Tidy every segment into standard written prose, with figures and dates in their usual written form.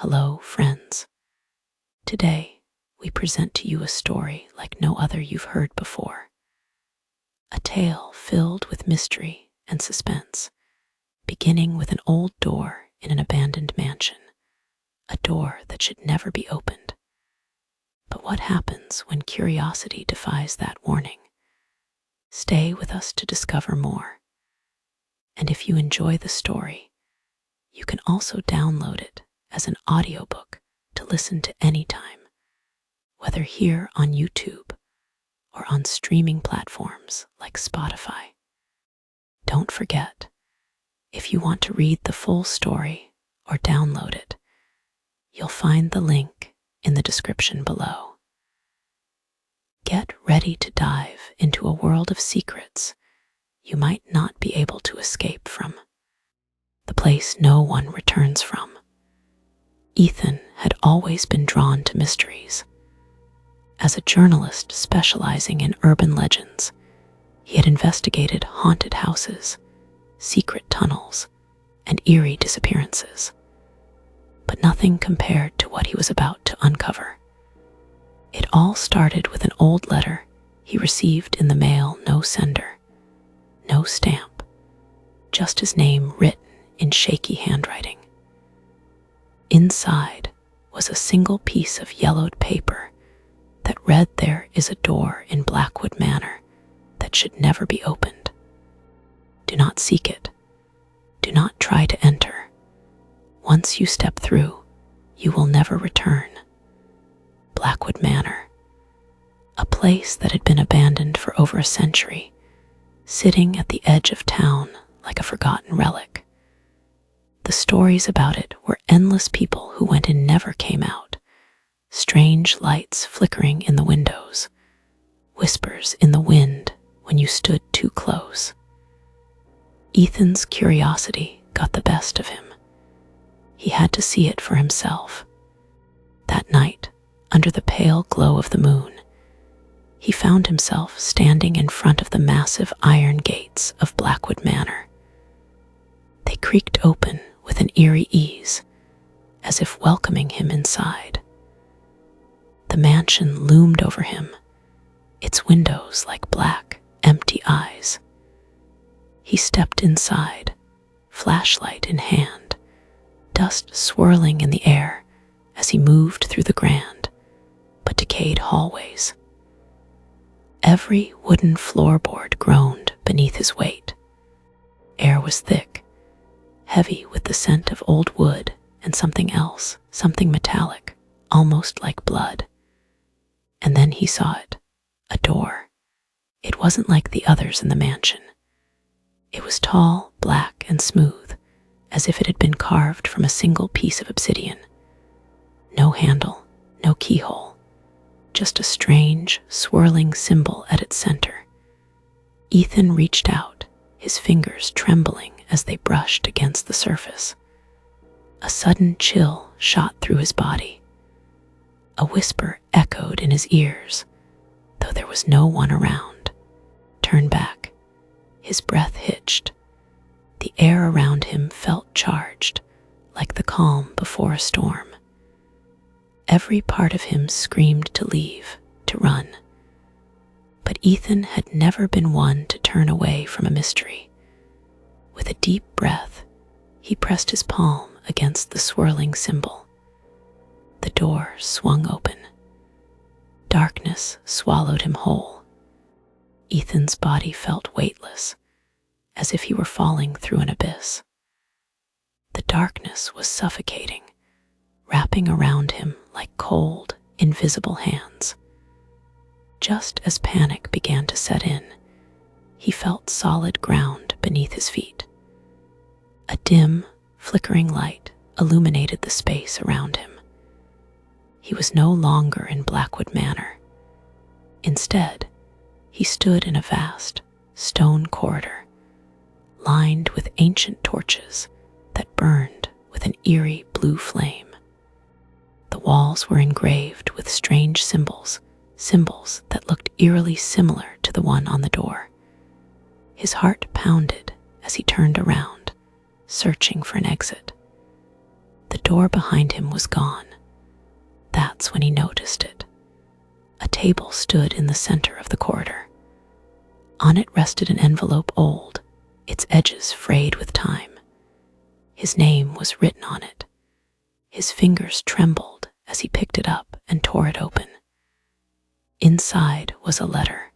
Hello, friends. Today, we present to you a story like no other you've heard before. A tale filled with mystery and suspense, beginning with an old door in an abandoned mansion, a door that should never be opened. But what happens when curiosity defies that warning? Stay with us to discover more. And if you enjoy the story, you can also download it as an audiobook to listen to anytime, whether here on YouTube or on streaming platforms like Spotify. Don't forget, if you want to read the full story or download it, you'll find the link in the description below. Get ready to dive into a world of secrets you might not be able to escape from, the place no one returns from. Ethan had always been drawn to mysteries. As a journalist specializing in urban legends, he had investigated haunted houses, secret tunnels, and eerie disappearances. But nothing compared to what he was about to uncover. It all started with an old letter he received in the mail, no sender, no stamp, just his name written in shaky handwriting. Inside was a single piece of yellowed paper that read, "There is a door in Blackwood Manor that should never be opened. Do not seek it. Do not try to enter. Once you step through, you will never return." Blackwood Manor, a place that had been abandoned for over a century, sitting at the edge of town like a forgotten relic. The stories about it were endless people who went and never came out, strange lights flickering in the windows, whispers in the wind when you stood too close. Ethan's curiosity got the best of him. He had to see it for himself. That night, under the pale glow of the moon, he found himself standing in front of the massive iron gates of Blackwood Manor. They creaked open with an eerie ease, as if welcoming him inside. The mansion loomed over him, its windows like black, empty eyes. He stepped inside, flashlight in hand, dust swirling in the air as he moved through the grand but decayed hallways. Every wooden floorboard groaned beneath his weight. Air was thick, heavy with the scent of old wood and something else, something metallic, almost like blood. And then he saw it, a door. It wasn't like the others in the mansion. It was tall, black, and smooth, as if it had been carved from a single piece of obsidian. No handle, no keyhole, just a strange, swirling symbol at its center. Ethan reached out, his fingers trembling as they brushed against the surface. A sudden chill shot through his body. A whisper echoed in his ears, though there was no one around. "Turn back." His breath hitched. The air around him felt charged, like the calm before a storm. Every part of him screamed to leave, to run. But Ethan had never been one to turn away from a mystery. With a deep breath, he pressed his palm against the swirling symbol. The door swung open. Darkness swallowed him whole. Ethan's body felt weightless, as if he were falling through an abyss. The darkness was suffocating, wrapping around him like cold, invisible hands. Just as panic began to set in, he felt solid ground beneath his feet. A dim, flickering light illuminated the space around him. He was no longer in Blackwood Manor. Instead, he stood in a vast, stone corridor, lined with ancient torches that burned with an eerie blue flame. The walls were engraved with strange symbols that looked eerily similar to the one on the door. His heart pounded as he turned around, searching for an exit. The door behind him was gone. That's when he noticed it. A table stood in the center of the corridor. On it rested an envelope old, its edges frayed with time. His name was written on it. His fingers trembled as he picked it up and tore it open. Inside was a letter,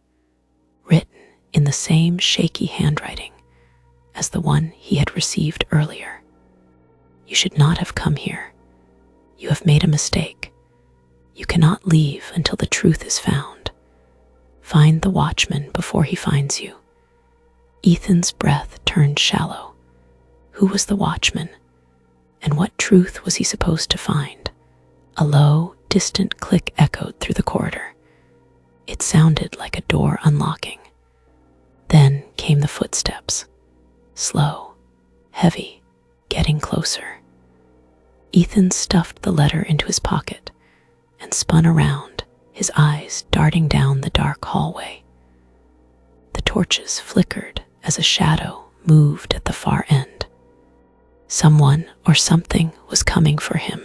written in the same shaky handwriting as the one he had received earlier. You should not have come here. You have made a mistake. You cannot leave until the truth is found. Find the watchman before he finds you. Ethan's breath turned shallow. Who was the watchman? And what truth was he supposed to find? A low, distant click echoed through the corridor. It sounded like a door unlocking. Then came the footsteps. Slow, heavy, getting closer. Ethan stuffed the letter into his pocket and spun around, his eyes darting down the dark hallway. The torches flickered as a shadow moved at the far end. Someone or something was coming for him,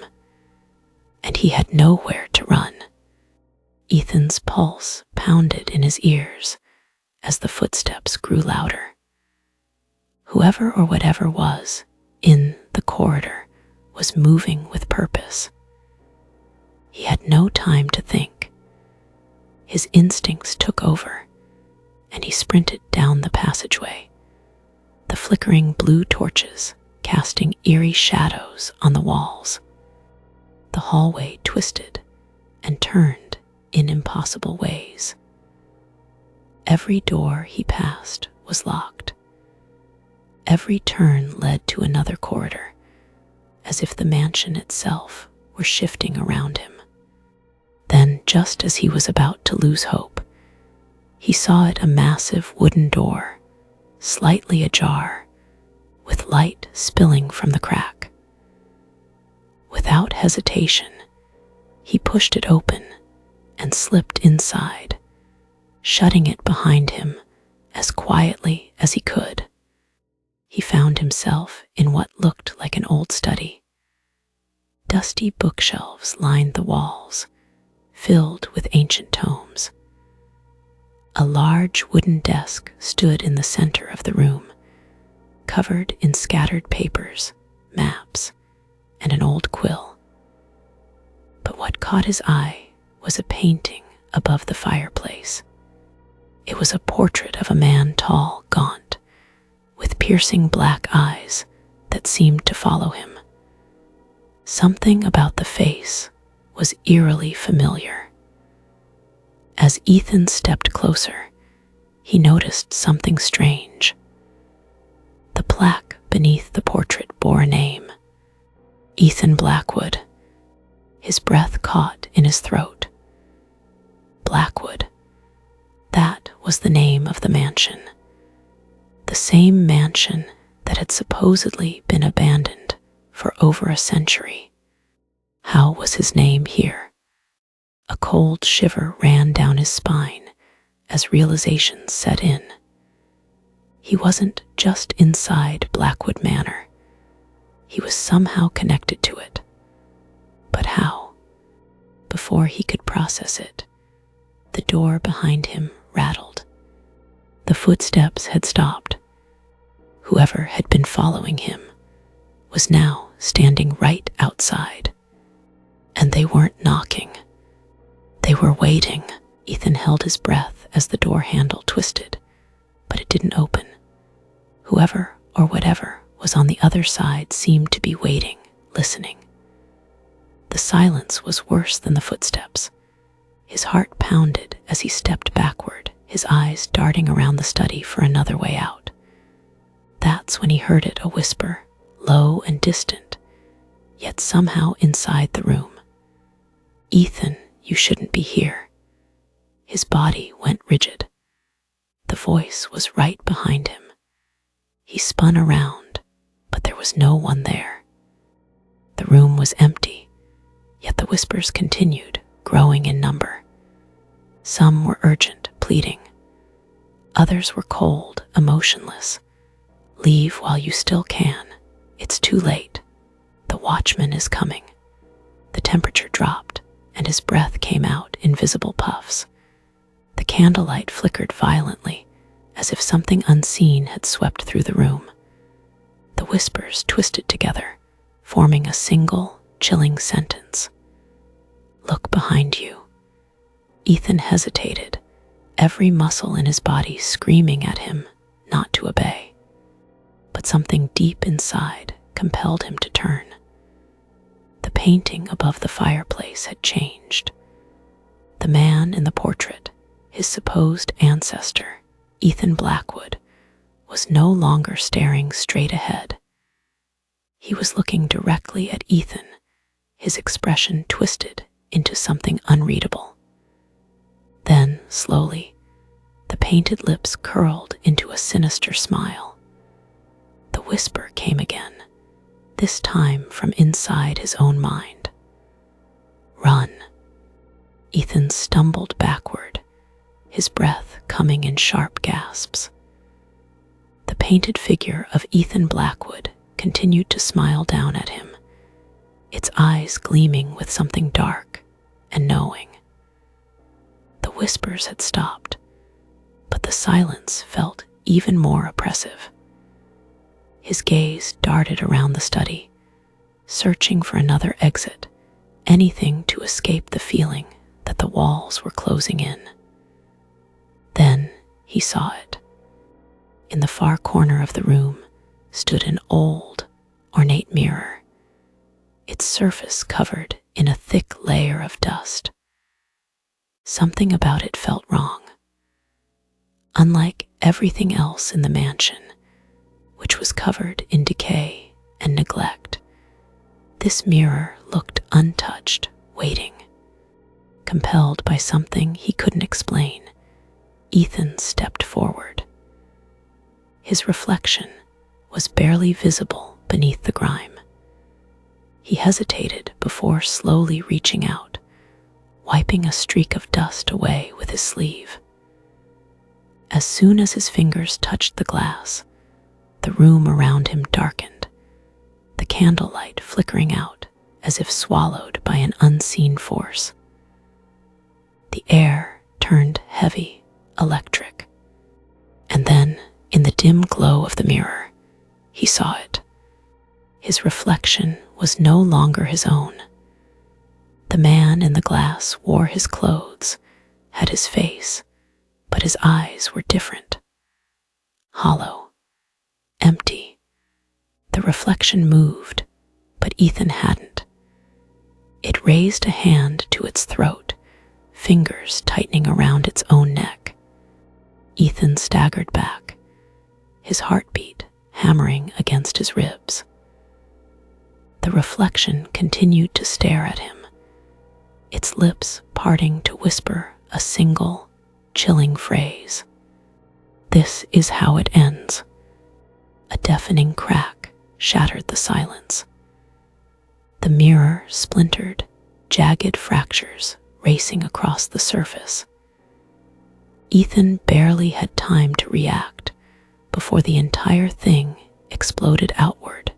and he had nowhere to run. Ethan's pulse pounded in his ears as the footsteps grew louder. Whoever or whatever was in the corridor was moving with purpose. He had no time to think. His instincts took over, and he sprinted down the passageway, the flickering blue torches casting eerie shadows on the walls. The hallway twisted and turned in impossible ways. Every door he passed was locked. Every turn led to another corridor, as if the mansion itself were shifting around him. Then, just as he was about to lose hope, he saw it a massive wooden door, slightly ajar, with light spilling from the crack. Without hesitation, he pushed it open and slipped inside, shutting it behind him as quietly as he could. He found himself in what looked like an old study. Dusty bookshelves lined the walls, filled with ancient tomes. A large wooden desk stood in the center of the room, covered in scattered papers, maps, and an old quill. But what caught his eye was a painting above the fireplace. It was a portrait of a man tall, gaunt, with piercing black eyes that seemed to follow him. Something about the face was eerily familiar. As Ethan stepped closer, he noticed something strange. The plaque beneath the portrait bore a name, Ethan Blackwood. His breath caught in his throat. Blackwood. That was the name of the mansion. The same mansion that had supposedly been abandoned for over a century. How was his name here? A cold shiver ran down his spine as realization set in. He wasn't just inside Blackwood Manor. He was somehow connected to it. But how? Before he could process it, the door behind him rattled. The footsteps had stopped. Whoever had been following him was now standing right outside. And they weren't knocking. They were waiting. Ethan held his breath as the door handle twisted, but it didn't open. Whoever or whatever was on the other side seemed to be waiting, listening. The silence was worse than the footsteps. His heart pounded as he stepped backward, his eyes darting around the study for another way out. That's when he heard it, a whisper, low and distant, yet somehow inside the room. Ethan, you shouldn't be here. His body went rigid. The voice was right behind him. He spun around, but there was no one there. The room was empty, yet the whispers continued, growing in number. Some were urgent, pleading. Others were cold, emotionless. Leave while you still can. It's too late. The watchman is coming." The temperature dropped, and his breath came out in visible puffs. The candlelight flickered violently, as if something unseen had swept through the room. The whispers twisted together, forming a single, chilling sentence. "Look behind you." Ethan hesitated, every muscle in his body screaming at him not to obey. But something deep inside compelled him to turn. The painting above the fireplace had changed. The man in the portrait, his supposed ancestor, Ethan Blackwood, was no longer staring straight ahead. He was looking directly at Ethan, his expression twisted into something unreadable. Then, slowly, the painted lips curled into a sinister smile. The whisper came again, this time from inside his own mind. "Run." Ethan stumbled backward, his breath coming in sharp gasps. The painted figure of Ethan Blackwood continued to smile down at him, its eyes gleaming with something dark and knowing. The whispers had stopped, but the silence felt even more oppressive. His gaze darted around the study, searching for another exit, anything to escape the feeling that the walls were closing in. Then he saw it. In the far corner of the room stood an old, ornate mirror, its surface covered in a thick layer of dust. Something about it felt wrong. Unlike everything else in the mansion, which was covered in decay and neglect, this mirror looked untouched, waiting. Compelled by something he couldn't explain, Ethan stepped forward. His reflection was barely visible beneath the grime. He hesitated before slowly reaching out, wiping a streak of dust away with his sleeve. As soon as his fingers touched the glass, the room around him darkened, the candlelight flickering out as if swallowed by an unseen force. The air turned heavy, electric. And then, in the dim glow of the mirror, he saw it. His reflection was no longer his own. The man in the glass wore his clothes, had his face, but his eyes were different. Hollow, empty. The reflection moved, but Ethan hadn't. It raised a hand to its throat, fingers tightening around its own neck. Ethan staggered back, his heartbeat hammering against his ribs. The reflection continued to stare at him, its lips parting to whisper a single, chilling phrase. "This is how it ends." A deafening crack shattered the silence. The mirror splintered, jagged fractures racing across the surface. Ethan barely had time to react before the entire thing exploded outward,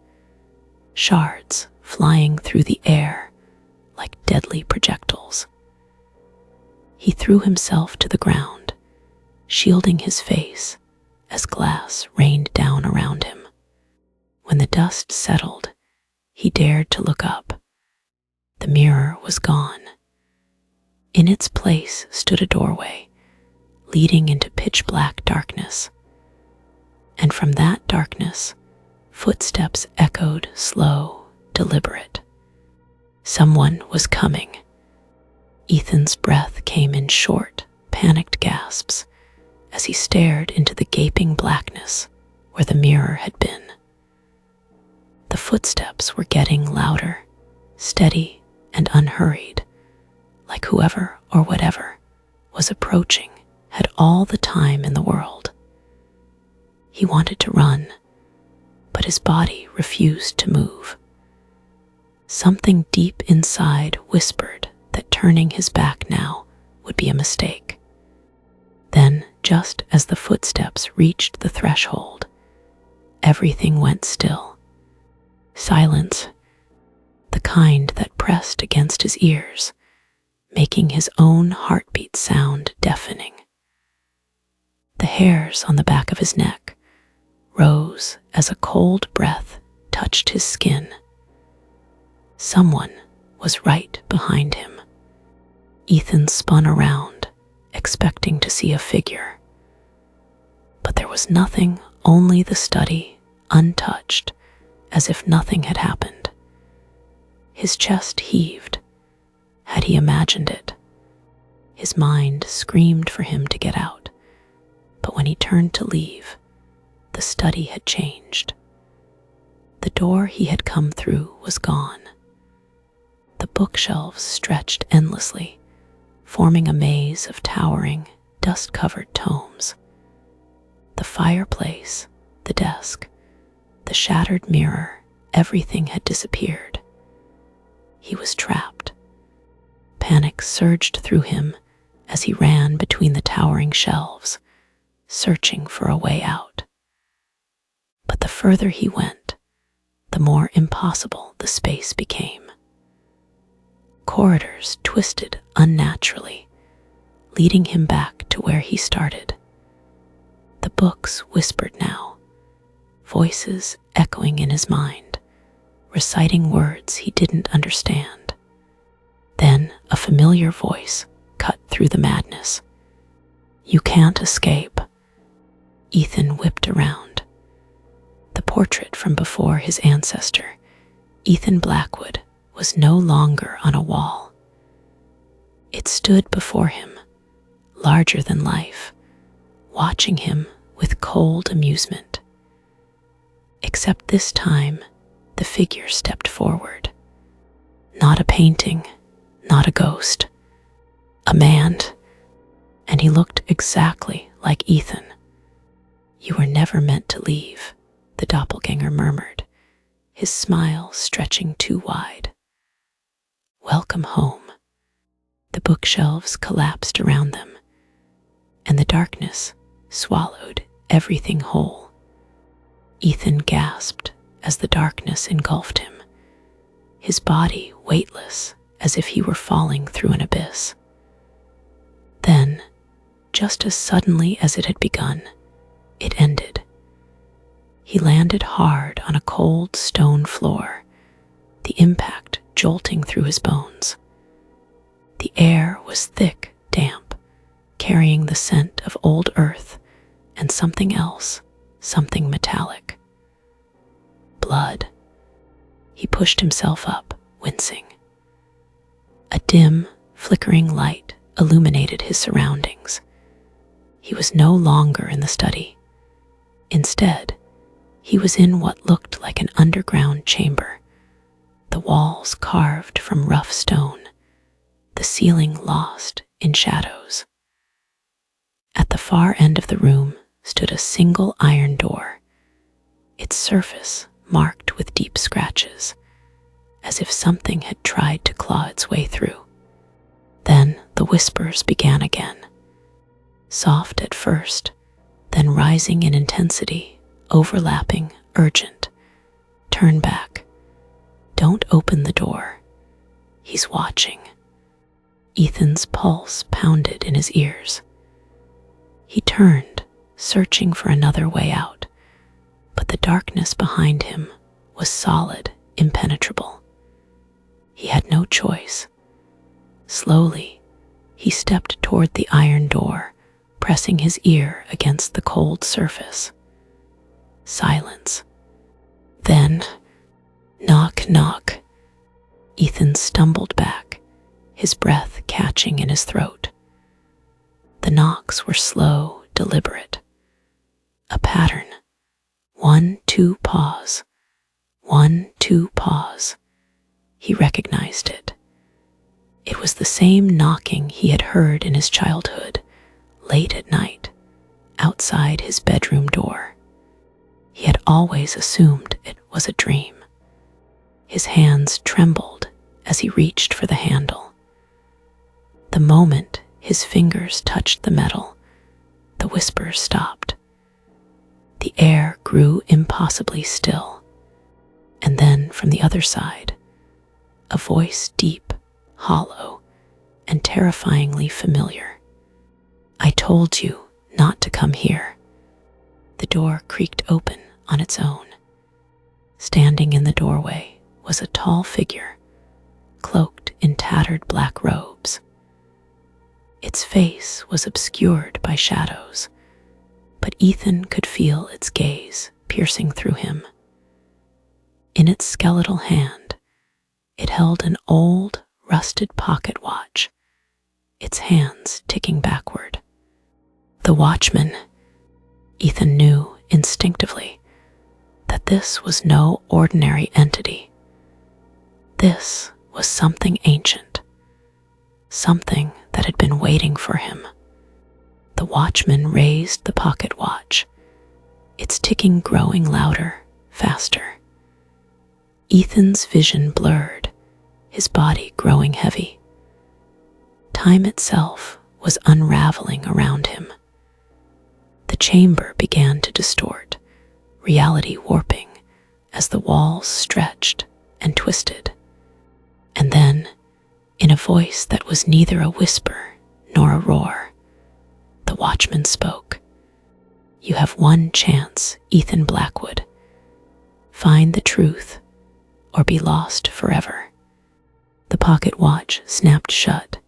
shards flying through the air like deadly projectiles. He threw himself to the ground, shielding his face as glass rained down around him. When the dust settled, he dared to look up. The mirror was gone. In its place stood a doorway, leading into pitch-black darkness. And from that darkness, footsteps echoed slow, deliberate. Someone was coming. Ethan's breath came in short, panicked gasps as he stared into the gaping blackness where the mirror had been. The footsteps were getting louder, steady and unhurried, like whoever or whatever was approaching had all the time in the world. He wanted to run, but his body refused to move. Something deep inside whispered that turning his back now would be a mistake. Then, just as the footsteps reached the threshold, everything went still. Silence, kind that pressed against his ears, making his own heartbeat sound deafening. The hairs on the back of his neck rose as a cold breath touched his skin. Someone was right behind him. Ethan spun around, expecting to see a figure. But there was nothing, only the study, untouched, as if nothing had happened. His chest heaved. Had he imagined it? His mind screamed for him to get out, but when he turned to leave, the study had changed. The door he had come through was gone. The bookshelves stretched endlessly, forming a maze of towering, dust-covered tomes. The fireplace, the desk, the shattered mirror, everything had disappeared. He was trapped. Panic surged through him as he ran between the towering shelves, searching for a way out. But the further he went, the more impossible the space became. Corridors twisted unnaturally, leading him back to where he started. The books whispered now, voices echoing in his mind, reciting words he didn't understand. Then a familiar voice cut through the madness. "You can't escape." Ethan whipped around. The portrait from before his ancestor, Ethan Blackwood, was no longer on a wall. It stood before him, larger than life, watching him with cold amusement. Except this time, the figure stepped forward. Not a painting, not a ghost, a man, and he looked exactly like Ethan. "You were never meant to leave," the doppelganger murmured, his smile stretching too wide. "Welcome home." The bookshelves collapsed around them, and the darkness swallowed everything whole. Ethan gasped as the darkness engulfed him, his body weightless as if he were falling through an abyss. Then, just as suddenly as it had begun, it ended. He landed hard on a cold stone floor, the impact jolting through his bones. The air was thick, damp, carrying the scent of old earth and something else, something metallic. Blood. He pushed himself up, wincing. A dim, flickering light illuminated his surroundings. He was no longer in the study. Instead, he was in what looked like an underground chamber, the walls carved from rough stone, the ceiling lost in shadows. At the far end of the room stood a single iron door, its surface marked with deep scratches, as if something had tried to claw its way through. Then the whispers began again, soft at first, then rising in intensity, overlapping, urgent. "Turn back. Don't open the door. He's watching." Ethan's pulse pounded in his ears. He turned, searching for another way out, but the darkness behind him was solid, impenetrable. He had no choice. Slowly, he stepped toward the iron door, pressing his ear against the cold surface. Silence. Then, knock, knock. Ethan stumbled back, his breath catching in his throat. The knocks were slow, deliberate. A pattern. 1, 2, pause. 1, 2, pause. He recognized it. It was the same knocking he had heard in his childhood, late at night, outside his bedroom door. He had always assumed it was a dream. His hands trembled as he reached for the handle. The moment his fingers touched the metal, the whispers stopped. The air grew impossibly still, and then from the other side, a voice deep, hollow, and terrifyingly familiar. "I told you not to come here." The door creaked open on its own. Standing in the doorway was a tall figure, cloaked in tattered black robes. Its face was obscured by shadows, but Ethan could feel its gaze piercing through him. In its skeletal hand, it held an old, rusted pocket watch, its hands ticking backward. The watchman. Ethan knew instinctively that this was no ordinary entity. This was something ancient, something that had been waiting for him. The watchman raised the pocket watch, its ticking growing louder, faster. Ethan's vision blurred, his body growing heavy. Time itself was unraveling around him. The chamber began to distort, reality warping as the walls stretched and twisted. And then, in a voice that was neither a whisper nor a roar, the watchman spoke. "You have one chance, Ethan Blackwood. Find the truth or be lost forever." The pocket watch snapped shut,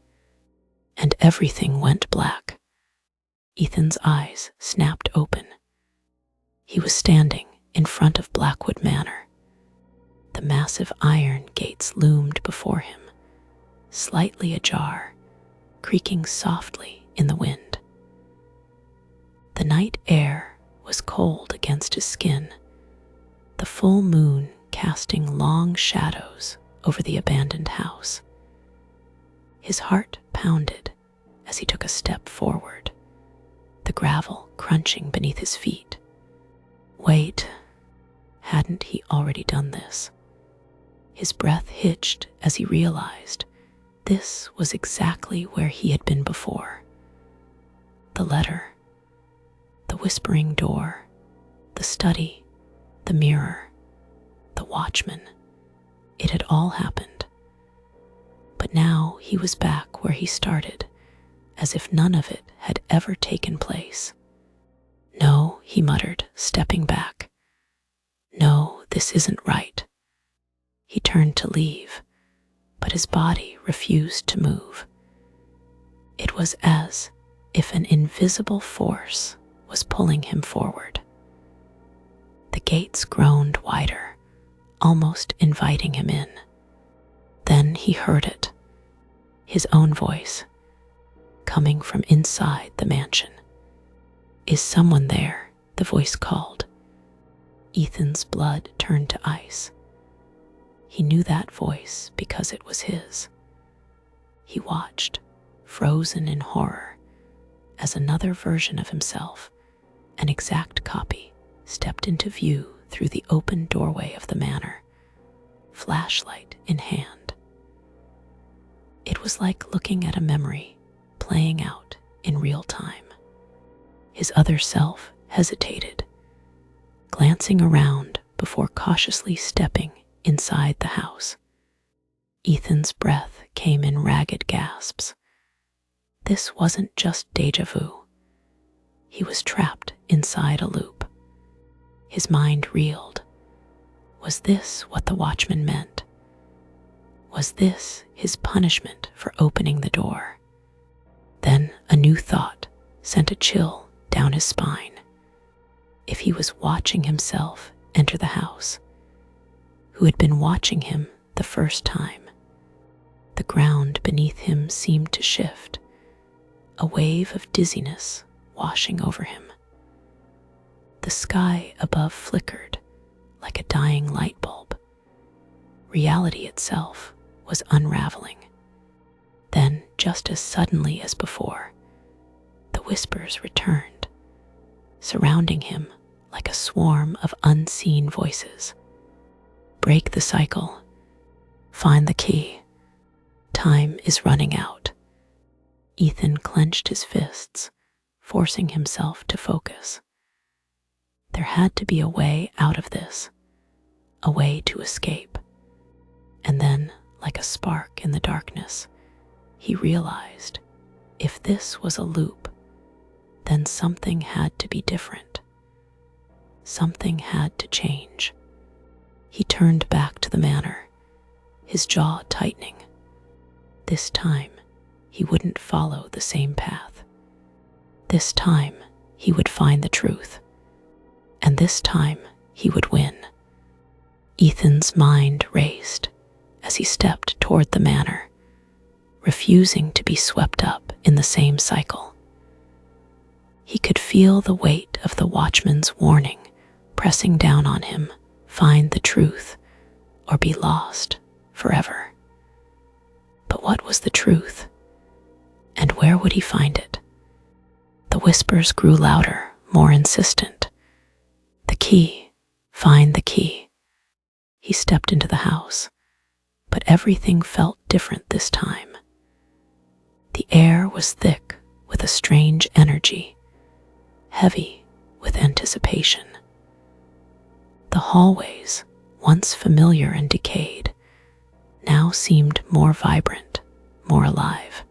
and everything went black. Ethan's eyes snapped open. He was standing in front of Blackwood Manor. The massive iron gates loomed before him, slightly ajar, creaking softly in the wind. The night air was cold against his skin, the full moon casting long shadows over the abandoned house. His heart pounded as he took a step forward, the gravel crunching beneath his feet. Wait, hadn't he already done this? His breath hitched as he realized this was exactly where he had been before. The letter, the whispering door, the study, the mirror, the watchman. It had all happened. But now he was back where he started, as if none of it had ever taken place. "No," he muttered, stepping back. "No, this isn't right." He turned to leave, but his body refused to move. It was as if an invisible force was pulling him forward. The gates groaned wider, almost inviting him in. Then he heard it, his own voice, coming from inside the mansion. "Is someone there?" the voice called. Ethan's blood turned to ice. He knew that voice because it was his. He watched, frozen in horror, as another version of himself, an exact copy, stepped into view through the open doorway of the manor, flashlight in hand. It was like looking at a memory playing out in real time. His other self hesitated, glancing around before cautiously stepping inside the house. Ethan's breath came in ragged gasps. This wasn't just déjà vu. He was trapped inside a loop. His mind reeled. Was this what the watchman meant? Was this his punishment for opening the door? Then a new thought sent a chill down his spine. If he was watching himself enter the house, who had been watching him the first time? The ground beneath him seemed to shift, a wave of dizziness washing over him. The sky above flickered like a dying light bulb. Reality itself was unraveling. Then, just as suddenly as before, the whispers returned, surrounding him like a swarm of unseen voices. Break the cycle. Find the key. Time is running out. Ethan clenched his fists, forcing himself to focus. There had to be a way out of this, a way to escape. And then, like a spark in the darkness. He realized if this was a loop, then something had to be different. Something had to change. He turned back to the manor, his jaw tightening. This time, he wouldn't follow the same path. This time, he would find the truth. And this time, he would win. Ethan's mind raced as he stepped toward the manor, refusing to be swept up in the same cycle. He could feel the weight of the watchman's warning pressing down on him: find the truth or be lost forever. But what was the truth? And where would he find it? The whispers grew louder, more insistent. The key, find the key. He stepped into the house, but everything felt different this time. The air was thick with a strange energy, heavy with anticipation. The hallways, once familiar and decayed, now seemed more vibrant, more alive.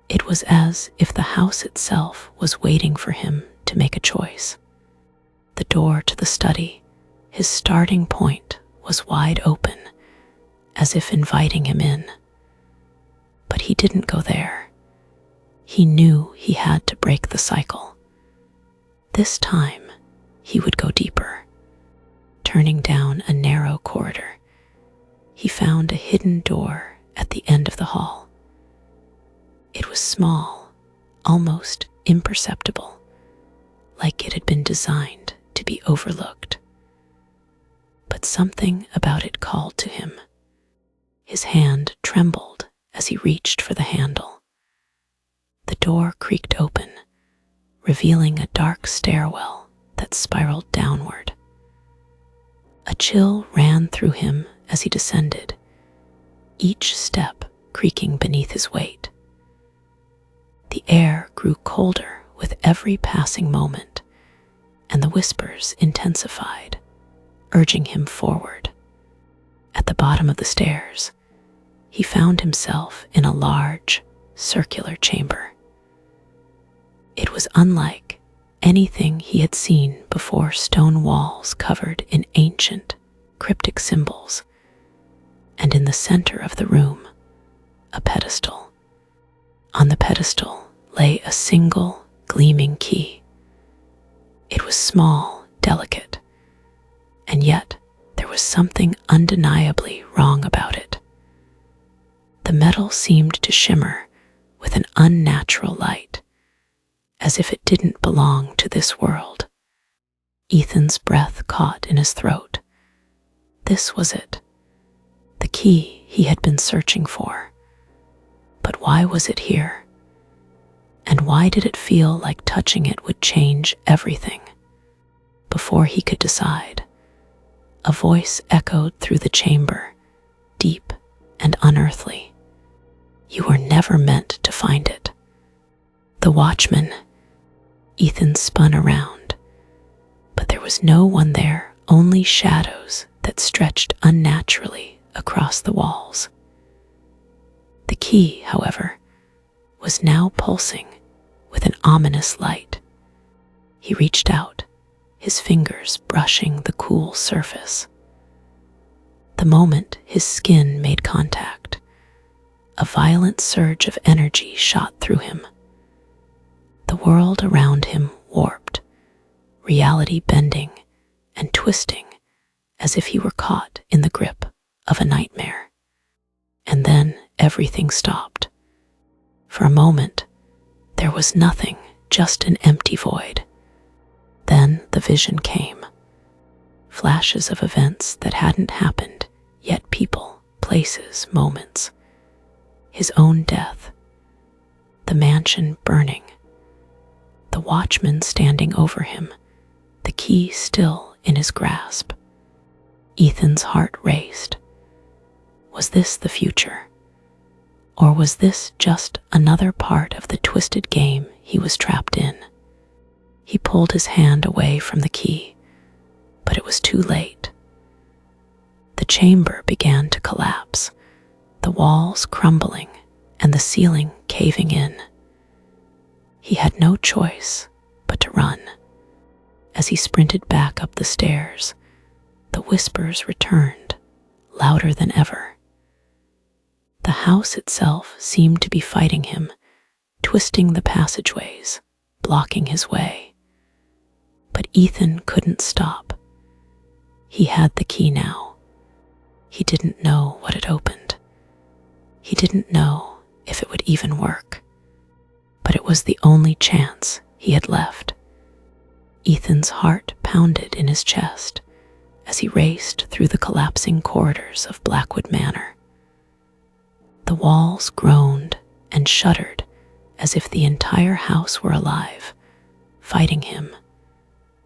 It was as if the house itself was waiting for him to make a choice. The door to the study, his starting point, was wide open, as if inviting him in. But he didn't go there. He knew he had to break the cycle. This time, he would go deeper. Turning down a narrow corridor, he found a hidden door at the end of the hall. It was small, almost imperceptible, like it had been designed to be overlooked. But something about it called to him. His hand trembled as he reached for the handle. The door creaked open, revealing a dark stairwell that spiraled downward. A chill ran through him as he descended, each step creaking beneath his weight. The air grew colder with every passing moment, and the whispers intensified, urging him forward. At the bottom of the stairs, he found himself in a large, circular chamber. It was unlike anything he had seen before: stone walls covered in ancient, cryptic symbols, and in the center of the room, a pedestal. On the pedestal lay a single, gleaming key. It was small, delicate, and yet there was something undeniably wrong about it. The metal seemed to shimmer with an unnatural light, as if it didn't belong to this world. Ethan's breath caught in his throat. This was it, the key he had been searching for. But why was it here? And why did it feel like touching it would change everything? Before he could decide, a voice echoed through the chamber, deep and unearthly. You were never meant to find it. The watchman. Ethan spun around, but there was no one there, only shadows that stretched unnaturally across the walls. The key, however, was now pulsing with an ominous light. He reached out, his fingers brushing the cool surface. The moment his skin made contact, a violent surge of energy shot through him. The world around him warped, reality bending and twisting as if he were caught in the grip of a nightmare. And then everything stopped. For a moment, there was nothing, just an empty void. Then the vision came. Flashes of events that hadn't happened, yet people, places, moments. His own death, the mansion burning, the watchman standing over him, the key still in his grasp. Ethan's heart raced. Was this the future? Or was this just another part of the twisted game he was trapped in? He pulled his hand away from the key, but it was too late. The chamber began to collapse, the walls crumbling and the ceiling caving in. He had no choice but to run. As he sprinted back up the stairs, the whispers returned, louder than ever. The house itself seemed to be fighting him, twisting the passageways, blocking his way. But Ethan couldn't stop. He had the key now. He didn't know what it opened. He didn't know if it would even work. But it was the only chance he had left. Ethan's heart pounded in his chest as he raced through the collapsing corridors of Blackwood Manor. The walls groaned and shuddered as if the entire house were alive, fighting him,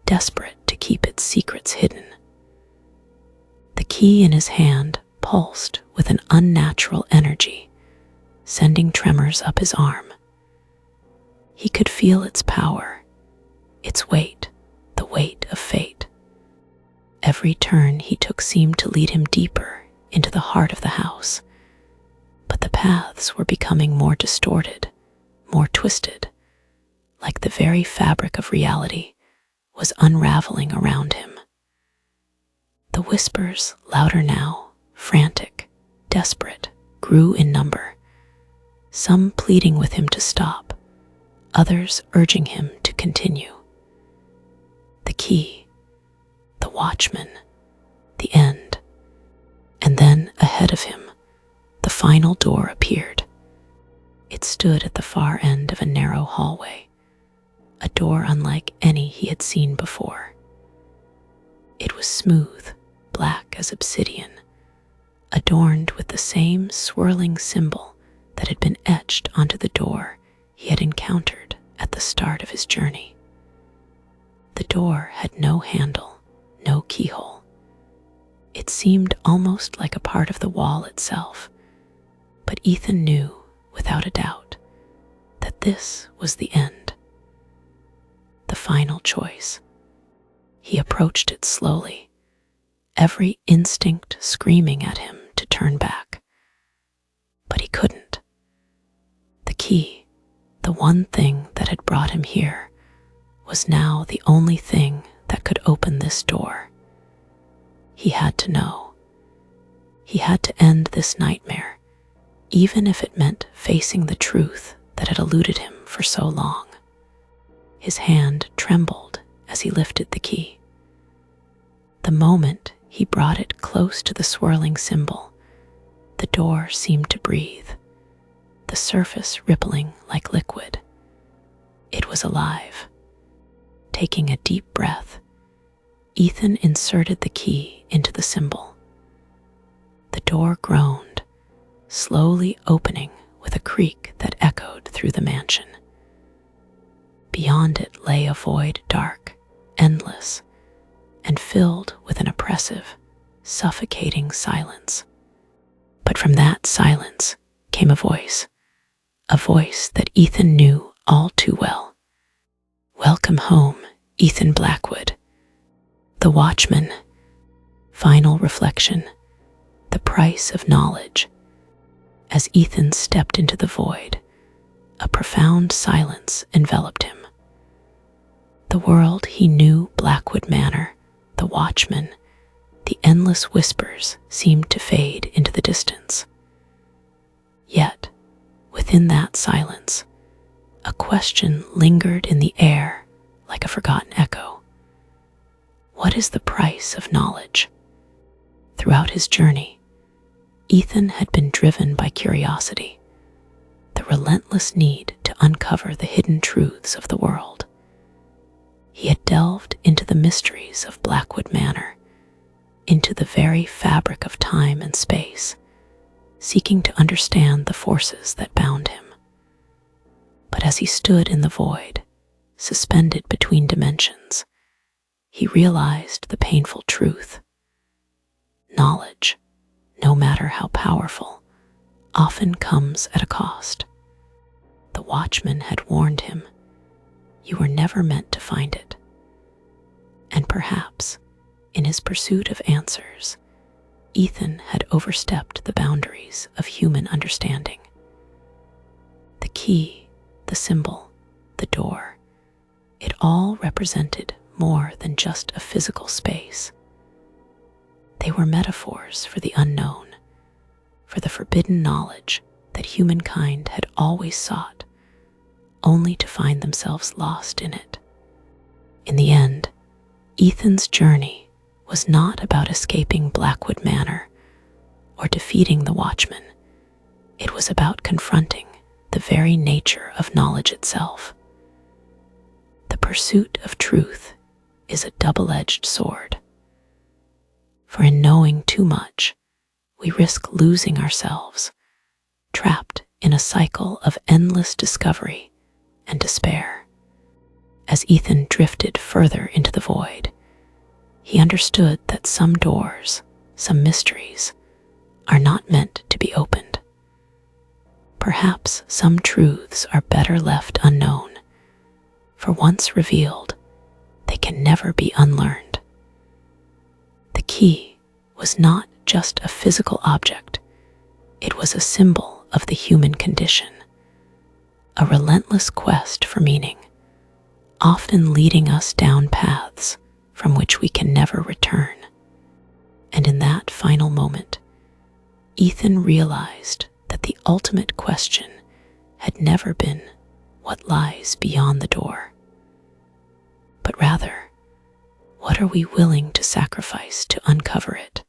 desperate to keep its secrets hidden. The key in his hand pulsed with an unnatural energy, sending tremors up his arm. He could feel its power, its weight, the weight of fate. Every turn he took seemed to lead him deeper into the heart of the house, but the paths were becoming more distorted, more twisted, like the very fabric of reality was unraveling around him. The whispers, louder now, frantic, desperate, grew in number, some pleading with him to stop, others urging him to continue. The key, the watchman, the end. And then, ahead of him, the final door appeared. It stood at the far end of a narrow hallway, a door unlike any he had seen before. It was smooth, black as obsidian, adorned with the same swirling symbol that had been etched onto the door he had encountered at the start of his journey. The door had no handle, no keyhole. It seemed almost like a part of the wall itself, but Ethan knew, without a doubt, that this was the end. The final choice. He approached it slowly, every instinct screaming at him to turn back. But he couldn't. The key, the one thing that had brought him here, was now the only thing that could open this door. He had to know. He had to end this nightmare, even if it meant facing the truth that had eluded him for so long. His hand trembled as he lifted the key. The moment he brought it close to the swirling symbol, the door seemed to breathe, the surface rippling like liquid. It was alive. Taking a deep breath, Ethan inserted the key into the symbol. The door groaned, slowly opening with a creak that echoed through the mansion. Beyond it lay a void dark, endless, and filled with an oppressive, suffocating silence. But from that silence came a voice that Ethan knew all too well. "Welcome home, Ethan Blackwood." The watchman. Final reflection. The price of knowledge. As Ethan stepped into the void, a profound silence enveloped him. The world he knew, Blackwood Manor, the watchman, the endless whispers seemed to fade into the distance. Yet, within that silence, a question lingered in the air like a forgotten echo. What is the price of knowledge? Throughout his journey, Ethan had been driven by curiosity, the relentless need to uncover the hidden truths of the world. He had delved into the mysteries of Blackwood Manor, into the very fabric of time and space, seeking to understand the forces that bound him. But as he stood in the void, suspended between dimensions, he realized the painful truth. Knowledge, no matter how powerful, often comes at a cost. The watchman had warned him, "You were never meant to find it." And perhaps, in his pursuit of answers, Ethan had overstepped the boundaries of human understanding. The key, the symbol, the door, it all represented more than just a physical space. They were metaphors for the unknown, for the forbidden knowledge that humankind had always sought, only to find themselves lost in it. In the end, Ethan's journey was not about escaping Blackwood Manor or defeating the Watchman. It was about confronting the very nature of knowledge itself. The pursuit of truth is a double-edged sword. For in knowing too much, we risk losing ourselves, trapped in a cycle of endless discovery and despair. As Ethan drifted further into the void, he understood that some doors, some mysteries, are not meant to be opened. Perhaps some truths are better left unknown, for once revealed, they can never be unlearned. The key was not just a physical object, it was a symbol of the human condition, a relentless quest for meaning, often leading us down paths from which we can never return. And in that final moment, Ethan realized that the ultimate question had never been what lies beyond the door, but rather, what are we willing to sacrifice to uncover it?